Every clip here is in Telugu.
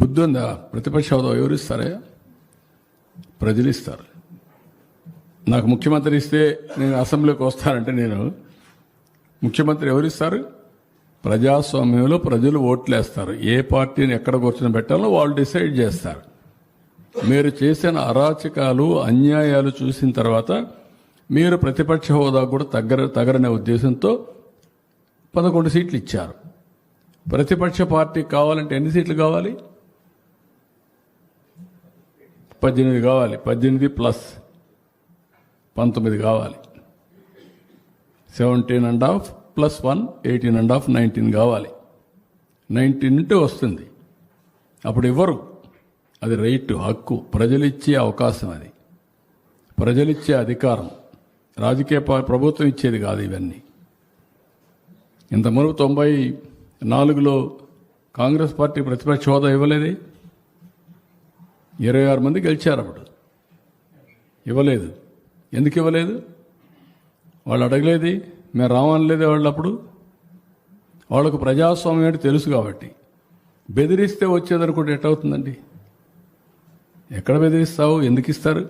బుద్ధి ఉందా? ప్రతిపక్ష హోదా ఎవరు ఇస్తారా? ప్రజలు ఇస్తారు. నాకు ముఖ్యమంత్రి ఇస్తే నేను అసెంబ్లీకి వస్తానంటే నేను ముఖ్యమంత్రి ఎవరిస్తారు? ప్రజాస్వామ్యంలో ప్రజలు ఓట్లేస్తారు. ఏ పార్టీని ఎక్కడ కూర్చొని పెట్టాలో వాళ్ళు డిసైడ్ చేస్తారు. మీరు చేసిన అరాచకాలు అన్యాయాలు చూసిన తర్వాత మీరు ప్రతిపక్ష హోదా కూడా తగరనే ఉద్దేశంతో 11 సీట్లు ఇచ్చారు. ప్రతిపక్ష పార్టీ కావాలంటే ఎన్ని సీట్లు కావాలి? 18 కావాలి. 18 ప్లస్ 19 కావాలి. 17.5 ప్లస్ 1 18.5 19 కావాలి. 19 ఉంటే వస్తుంది. అప్పుడు ఇవ్వరు. అది రైట్, హక్కు, ప్రజలిచ్చే అవకాశం. అది ప్రజలిచ్చే అధికారం. రాజకీయ ప్రభుత్వం ఇచ్చేది కాదు. ఇవన్నీ ఇంత మునుపు 94లో కాంగ్రెస్ పార్టీ ప్రతిపక్ష హోదా ఇవ్వలేదే. 26 మంది గెలిచారు. అప్పుడు ఇవ్వలేదు. ఎందుకు ఇవ్వలేదు? వాళ్ళు అడగలేది, మేము రావనలేదే. వాళ్ళు అప్పుడు వాళ్ళకు ప్రజాస్వామ్యం ఏంటి తెలుసు కాబట్టి. బెదిరిస్తే వచ్చేదనుకుంటే ఎట్టవుతుందండి? ఎక్కడ బెదిరిస్తావు? ఎందుకు ఇస్తారు?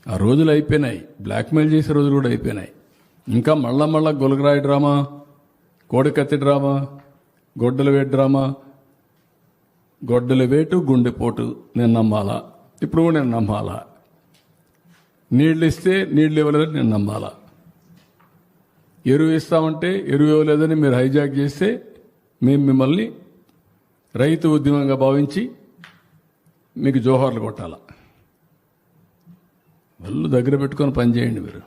ఆ రోజులు అయిపోయినాయి. బ్లాక్మెయిల్ చేసే రోజులు కూడా అయిపోయినాయి. ఇంకా మళ్ళా గొలగరాయి డ్రామా, కోడికత్తి డ్రామా, గొడ్డల వేటు డ్రామా. గొడ్డల వేటు, గుండెపోటు నేను నమ్మాలా? ఇప్పుడు కూడా నేను నమ్మాలా? నీళ్ళు ఇస్తే నీళ్ళు ఇవ్వలేదని నేను నమ్మాలా? ఎరువు ఇస్తామంటే ఎరువు ఇవ్వలేదని మీరు హైజాక్ చేస్తే మేము మిమ్మల్ని రైతు ఉద్యమంగా భావించి మీకు జోహార్లు కొట్టాలా? వాళ్ళు దగ్గర పెట్టుకొని పనిచేయండి మీరు.